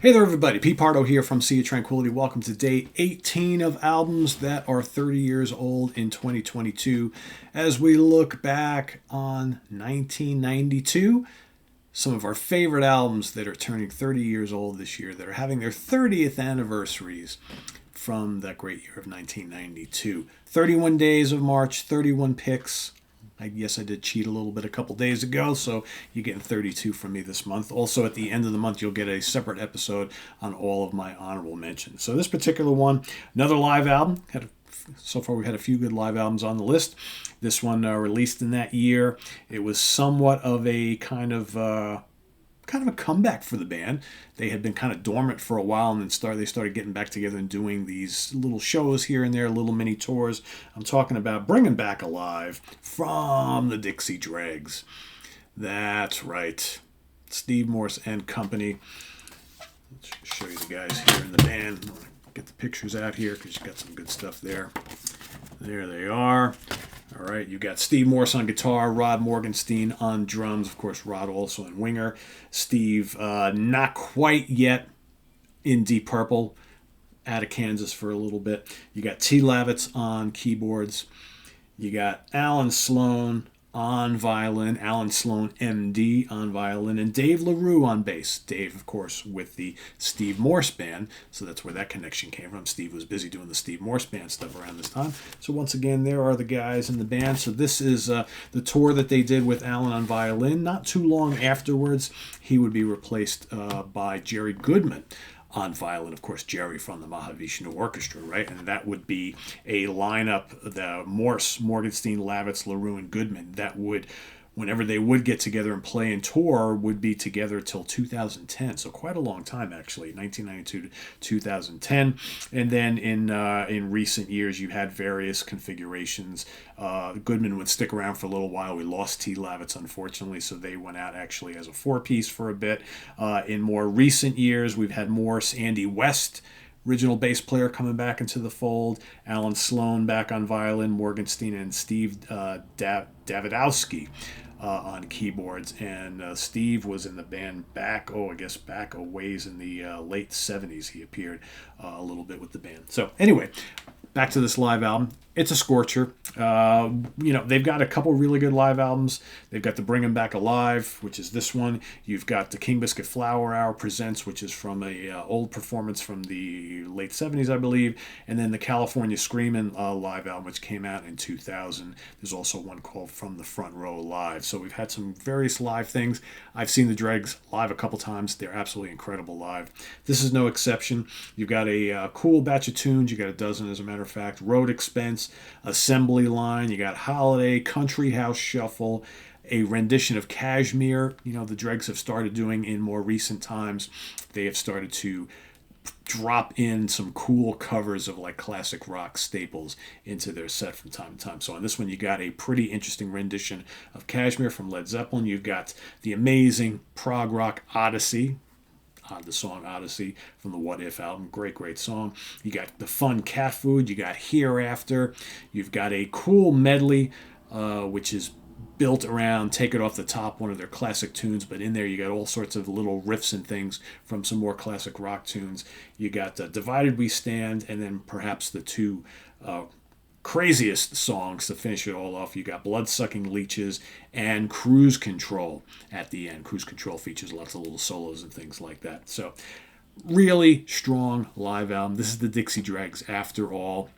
Hey there, everybody. Pete Pardo here from Sea of Tranquility. Welcome to day 18 of albums that are 30 years old in 2022. As we look back on 1992, some of our favorite albums that are turning 30 years old this year, that are having their 30th anniversaries from that great year of 1992. 31 days of March, 31 picks. I guess I did cheat a little bit a couple days ago, so you're getting 32 from me this month. Also, at the end of the month, you'll get a separate episode on all of my honorable mentions. So this particular one, another live album. So far, we've had a few good live albums on the list. This one released in that year. It was somewhat of a kind of a comeback for the band. They had been kind of dormant for a while, and then they started getting back together and doing these little shows here and there, little mini tours. I'm talking about Bringing Back Alive from the Dixie Dregs. That's right. Steve Morse and company. Let's show you the guys here in the band. Get the pictures out here because you got some good stuff there. There they are. All right, you got Steve Morse on guitar, Rod Morgenstein on drums, of course, Rod also in winger. Steve, not quite yet in Deep Purple, out of Kansas for a little bit. You got T. Lavitz on keyboards. You got Alan Sloan on violin, Alan Sloan MD on violin, and Dave LaRue on bass. Dave, of course, with the Steve Morse Band, so that's where that connection came from. Steve was busy doing the Steve Morse Band stuff around this time. So once again, there are the guys in the band. So this is the tour that they did with Alan on violin. Not too long afterwards, he would be replaced by Jerry Goodman on violin, of course, Jerry from the Mahavishnu Orchestra, right? And that would be a lineup, the Morse, Morgenstein, Lavitz, LaRue, and Goodman, that would, whenever they would get together and play and tour, would be together till 2010. So quite a long time, actually, 1992 to 2010. And then in recent years, you had various configurations. Goodman would stick around for a little while. We lost T. Lavitz, unfortunately, so they went out actually as a four-piece for a bit. In more recent years, we've had Morse, Andy West, original bass player, coming back into the fold. Alan Sloan back on violin, Morgenstein and Steve Davidowski on keyboards. And Steve was in the band back a ways in the late 70s. He appeared a little bit with the band. So anyway, back to this live album. It's a scorcher. They've got a couple really good live albums. They've got the Bring 'Em Back Alive, which is this one. You've got the King Biscuit Flower Hour Presents, which is from a old performance from the late 70s, I believe. And then the California Screamin' live album, which came out in 2000. There's also one called From the Front Row Live. So we've had some various live things. I've seen the Dregs live a couple times. They're absolutely incredible live. This is no exception. You've got a cool batch of tunes. You got a dozen, as a matter of fact. Road Expense, Assembly Line, you got Holiday, Country House Shuffle, a rendition of Kashmir. The Dregs have started doing in more recent times. They have started to drop in some cool covers of like classic rock staples into their set from time to time. So on this one, you got a pretty interesting rendition of Kashmir from Led Zeppelin. You've got the amazing prog rock Odyssey, the song Odyssey from the What If album. Great song. You got the fun Cat Food. You got Hereafter. You've got a cool medley, which is built around Take It Off the Top, one of their classic tunes, but in there you got all sorts of little riffs and things from some more classic rock tunes. You got Divided We Stand, and then perhaps the two craziest songs to finish it all off. You got Blood-Sucking Leeches and Cruise Control at the end. Cruise Control features lots of little solos and things like that. So really strong live album. This is the Dixie Dregs after all.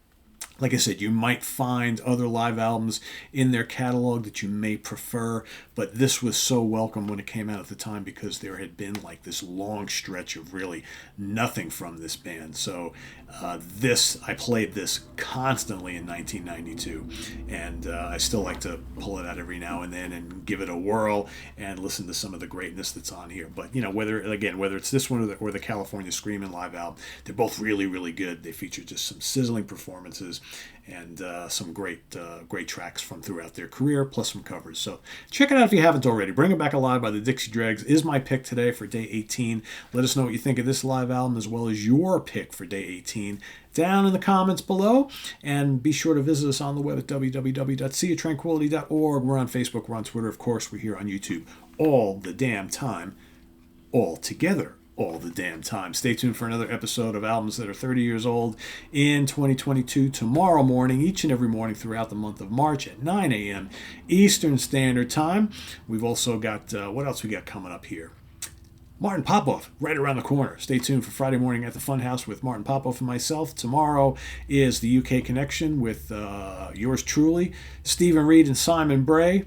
Like I said, you might find other live albums in their catalog that you may prefer, but this was so welcome when it came out at the time because there had been like this long stretch of really nothing from this band. So I played this constantly in 1992, and I still like to pull it out every now and then and give it a whirl and listen to some of the greatness that's on here. But whether it's this one or the California Screamin' live album, they're both really, really good. They feature just some sizzling performances and some great tracks from throughout their career, plus some covers. So check it out if you haven't already. Bring It Back Alive by the Dixie Dregs is my pick today for day 18. Let us know what you think of this live album as well as your pick for day 18 down in the comments below. And be sure to visit us on the web at www.seaoftranquility.org. We're on Facebook, we're on Twitter, of course, we're here on YouTube all the damn time, all together, all the damn time. Stay tuned for another episode of albums that are 30 years old in 2022 tomorrow morning, each and every morning throughout the month of March at 9 a.m. Eastern Standard Time. We've also got, what else we got coming up here? Martin Popoff, right around the corner. Stay tuned for Friday morning at the Funhouse with Martin Popoff and myself. Tomorrow is the UK Connection with yours truly, Stephen Reed and Simon Bray.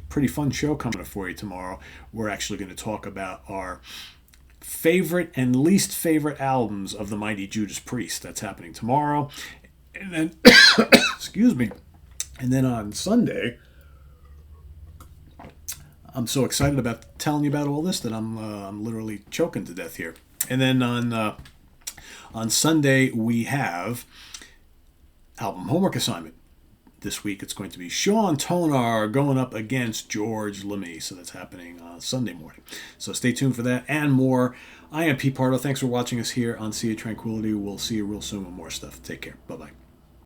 Pretty fun show coming up for you tomorrow. We're actually going to talk about our favorite and least favorite albums of the mighty Judas Priest. That's happening tomorrow. And then, excuse me, and then on Sunday, I'm so excited about telling you about all this that I'm literally choking to death here. And then on Sunday we have album homework assignment. This week it's going to be Sean Tonar going up against George LeMay. So that's happening on Sunday morning. So stay tuned for that and more. I am Pete Pardo. Thanks for watching us here on Sea of Tranquility. We'll see you real soon with more stuff. Take care. Bye-bye.